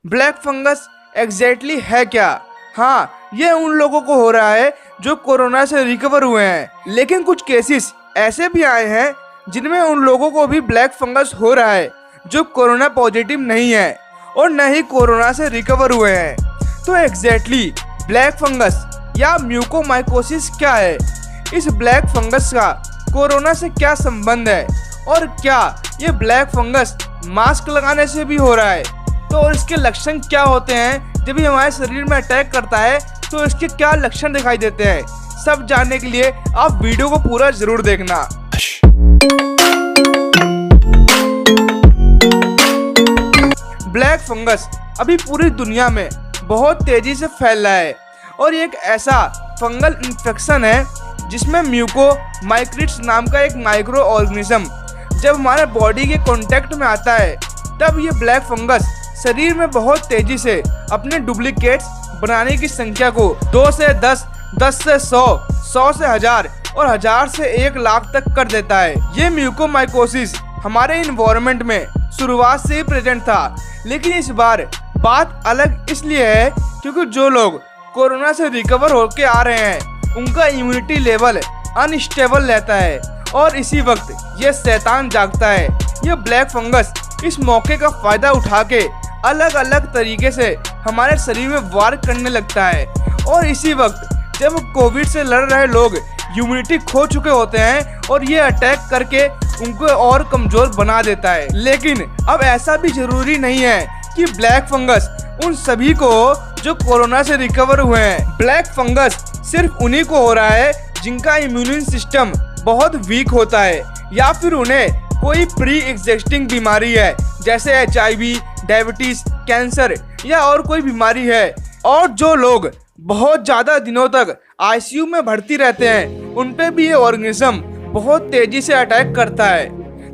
Black fungus exactly है क्या? हाँ, ये उन लोगों को हो रहा है जो कोरोना से रिकवर हुए हैं, लेकिन कुछ केसेस ऐसे भी आए हैं जिनमें उन लोगों को भी ब्लैक फंगस हो रहा है जो कोरोना पॉजिटिव नहीं है और न ही कोरोना से रिकवर हुए हैं। तो एग्जैक्टली ब्लैक फंगस या म्यूकोमाइकोसिस क्या है? इस ब्लैक फंगस का कोरोना से क्या संबंध है और क्या ये ब्लैक फंगस मास्क लगाने से भी हो रहा है? तो और इसके लक्षण क्या होते हैं जब ये हमारे शरीर में अटैक करता है, तो इसके क्या लक्षण दिखाई देते हैं? सब जानने के लिए आप वीडियो को पूरा जरूर देखना। ब्लैक फंगस अभी पूरी दुनिया में बहुत तेजी से फैल रहा है और ये एक ऐसा फंगल इन्फेक्शन है जिसमें म्यूकोमाइकोसिस नाम का एक माइक्रो ऑर्गेनिज्म जब हमारे बॉडी के कांटेक्ट में आता है, तब ये ब्लैक फंगस शरीर में बहुत तेजी से अपने डुप्लीकेट्स बनाने की संख्या को 2 से 10, 10 से 100, 100 से 1000 और 1000 से 1 लाख तक कर देता है। ये म्यूकोमाइकोसिस हमारे इन्वायरमेंट में शुरुआत से ही प्रेजेंट था, लेकिन इस बार बात अलग इसलिए है क्योंकि जो लोग कोरोना से रिकवर होके आ रहे हैं उनका इम्यूनिटी लेवल अनस्टेबल रहता है और इसी वक्त ये शैतान जागता है। ये ब्लैक फंगस इस मौके का फायदा उठा के अलग अलग तरीके से हमारे शरीर में वार करने लगता है और इसी वक्त जब कोविड से लड़ रहे लोग इम्यूनिटी खो चुके होते हैं और ये अटैक करके उनको और कमजोर बना देता है। लेकिन अब ऐसा भी जरूरी नहीं है कि ब्लैक फंगस उन सभी को जो कोरोना से रिकवर हुए हैं। ब्लैक फंगस सिर्फ उन्हीं को हो रहा है जिनका इम्यून सिस्टम बहुत वीक होता है या फिर उन्हें कोई प्री एग्जिस्टिंग बीमारी है जैसे HIV, डायबिटीज, कैंसर या और कोई बीमारी है। और जो लोग बहुत ज़्यादा दिनों तक ICU में भर्ती रहते हैं उन पे भी ये ऑर्गेनिज्म बहुत तेजी से अटैक करता है।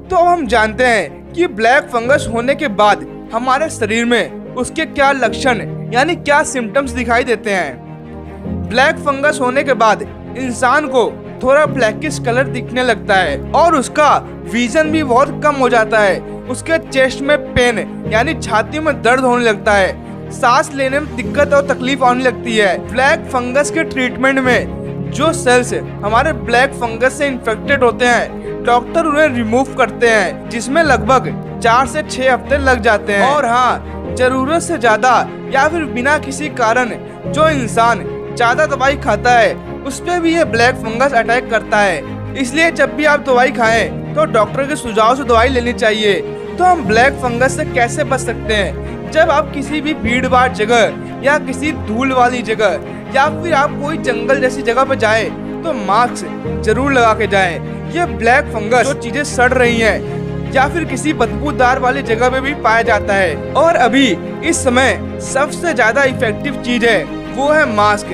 तो अब हम जानते हैं कि ब्लैक फंगस होने के बाद हमारे शरीर में उसके क्या लक्षण यानी क्या सिम्टम्स दिखाई देते हैं। ब्लैक फंगस होने के बाद इंसान को थोड़ा ब्लैकिश कलर दिखने लगता है और उसका विजन भी बहुत कम हो जाता है। उसके चेस्ट में पेन यानी छाती में दर्द होने लगता है, सांस लेने में दिक्कत और तकलीफ आने लगती है। ब्लैक फंगस के ट्रीटमेंट में जो सेल्स हमारे ब्लैक फंगस से इन्फेक्टेड होते हैं, डॉक्टर उन्हें रिमूव करते हैं जिसमें लगभग 4 से 6 हफ्ते लग जाते हैं। और हाँ, जरूरत से ज्यादा या फिर बिना किसी कारण जो इंसान ज्यादा दवाई खाता है उस पे भी ये ब्लैक फंगस अटैक करता है। इसलिए जब भी आप दवाई खाएं तो डॉक्टर के सुझाव से दवाई लेनी चाहिए। तो हम ब्लैक फंगस से कैसे बच सकते हैं? जब आप किसी भी भीड़ भाड़ जगह या किसी धूल वाली जगह या फिर आप कोई जंगल जैसी जगह पे जाए तो मास्क जरूर लगा के जाए। ये ब्लैक फंगस जो चीजें सड़ रही हैं या फिर किसी बदबूदार वाली जगह पे भी पाया जाता है और अभी इस समय सबसे ज्यादा इफेक्टिव चीज है वो है मास्क।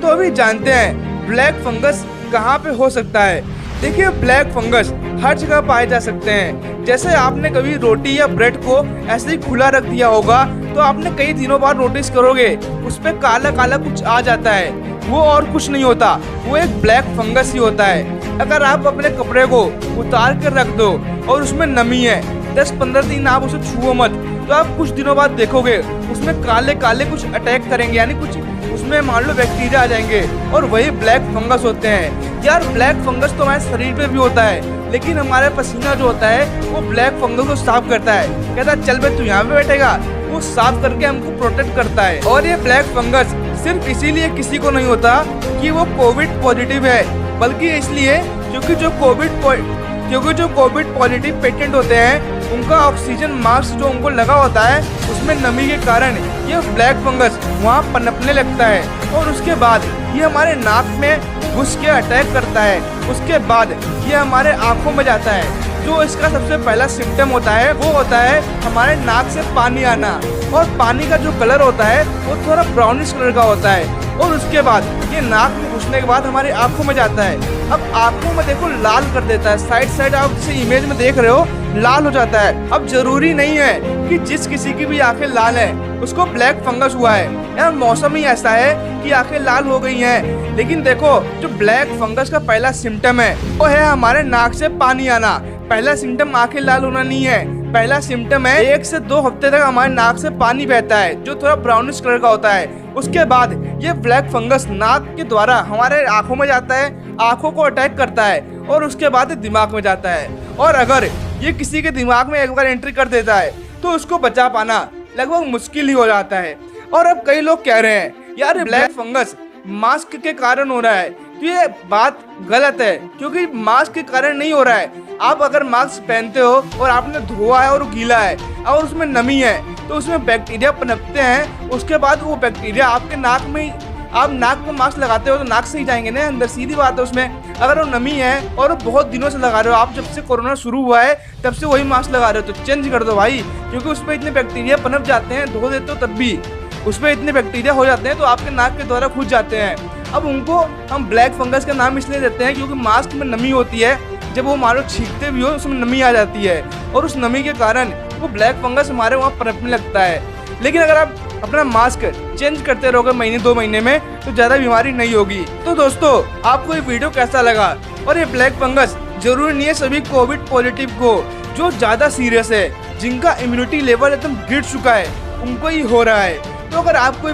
तो अभी जानते हैं ब्लैक फंगस कहाँ पे हो सकता है। देखिए, ब्लैक फंगस हर जगह पाए जा सकते हैं। जैसे आपने कभी रोटी या ब्रेड को ऐसे ही खुला रख दिया होगा तो आपने कई दिनों बाद नोटिस करोगे उस पे काला काला कुछ आ जाता है। वो और कुछ नहीं होता, वो एक ब्लैक फंगस ही होता है। अगर आप अपने कपड़े को उतार कर रख दो और उसमें नमी है, 10-15 दिन आप उसे छुओ मत, तो आप कुछ दिनों बाद देखोगे उसमें काले काले कुछ अटैक करेंगे यानी कुछ उसमें मान लो बैक्टीरिया आ जाएंगे और वही ब्लैक फंगस होते हैं। यार, ब्लैक फंगस तो हमारे शरीर पे भी होता है, लेकिन हमारे पसीना जो होता है वो ब्लैक फंगस को साफ करता है। कहता है चल बे तू यहाँ पे बैठेगा, वो साफ करके हमको प्रोटेक्ट करता है। और ये ब्लैक फंगस सिर्फ इसीलिए किसी को नहीं होता कि वो कोविड पॉजिटिव है, बल्कि इसलिए क्योंकि जो कोविड पॉजिटिव पेशेंट होते हैं उनका ऑक्सीजन मास्क जो उनको लगा होता है उसमें नमी के कारण ये ब्लैक फंगस वहाँ पनपने लगता है और उसके बाद ये हमारे नाक में घुस के अटैक करता है। उसके बाद ये हमारे आंखों में जाता है। जो इसका सबसे पहला सिम्टम होता है वो होता है हमारे नाक से पानी आना और पानी का जो कलर होता है वो थोड़ा ब्राउनिश कलर का होता है और उसके बाद ये नाक में घुसने के बाद हमारी आंखों में जाता है। अब आंखों में देखो लाल कर देता है, साइड आप जिसे इमेज में देख रहे हो लाल हो जाता है। अब जरूरी नहीं है कि जिस किसी की भी आंखें लाल है उसको ब्लैक फंगस हुआ है। यार, मौसम ही ऐसा है कि आंखें लाल हो गई हैं। लेकिन देखो, जो ब्लैक फंगस का पहला सिम्टम है वो है हमारे नाक से पानी आना। पहला सिम्टम आंखें लाल होना नहीं है, पहला सिम्टम है 1 से 2 हफ्ते तक हमारे नाक से पानी बहता है जो थोड़ा ब्राउनिश कलर का होता है। उसके बाद ये ब्लैक फंगस नाक के द्वारा हमारे आंखों में जाता है, आंखों को अटैक करता है और उसके बाद दिमाग में जाता है। और अगर ये किसी के दिमाग में एक बार एंट्री कर देता है तो उसको बचा पाना लगभग मुश्किल ही हो जाता है। और अब कई लोग कह रहे हैं यार ब्लैक फंगस मास्क के कारण हो रहा है, तो ये बात गलत है क्योंकि मास्क के कारण नहीं हो रहा है। आप अगर मास्क पहनते हो और आपने धोआ है और गीला है और उसमें नमी है तो उसमें बैक्टीरिया पनपते हैं। उसके बाद वो बैक्टीरिया आपके नाक में, आप नाक में मास्क लगाते हो तो नाक से ही जाएंगे ना अंदर, सीधी बात है। उसमें अगर वो नमी है और वो बहुत दिनों से लगा रहे हो, आप जब से कोरोना शुरू हुआ है तब से वही मास्क लगा रहे हो, तो चेंज कर दो भाई, क्योंकि उसमें इतने बैक्टीरिया पनप जाते हैं, धो देते हो तब भी उसमें इतने बैक्टीरिया हो जाते हैं तो आपके नाक के द्वारा घुस जाते हैं। अब उनको हम ब्लैक फंगस का नाम इसलिए देते हैं क्योंकि मास्क में नमी होती है, जब वो मान लो छींकते भी हो उसमें नमी आ जाती है और उस नमी के कारण वो ब्लैक फंगस हमारे वहाँ पनपने लगता है। लेकिन अगर आप अपना मास्क चेंज करते रहोगे महीने 2 महीने में तो ज़्यादा बीमारी नहीं होगी। तो दोस्तों आपको ये वीडियो कैसा लगा? और ये ब्लैक फंगस जरूरी नहीं है सभी कोविड पॉजिटिव को, जो ज़्यादा सीरियस है, जिनका इम्यूनिटी लेवल एकदम गिर चुका है, उनको ही हो रहा है। तो अगर आपको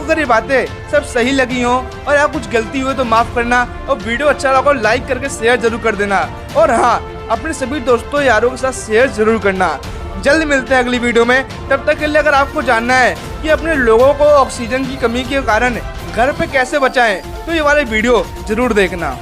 अगर ये बातें सब सही लगी हो और आप कुछ गलती हुई तो माफ़ करना, और वीडियो अच्छा लगा तो लाइक करके शेयर जरूर कर देना। और हाँ, अपने सभी दोस्तों यारों के साथ शेयर जरूर करना। जल्द मिलते हैं अगली वीडियो में, तब तक के लिए अगर आपको जानना है कि अपने लोगों को ऑक्सीजन की कमी के कारण घर पे कैसे बचाएं तो ये वाले वीडियो जरूर देखना।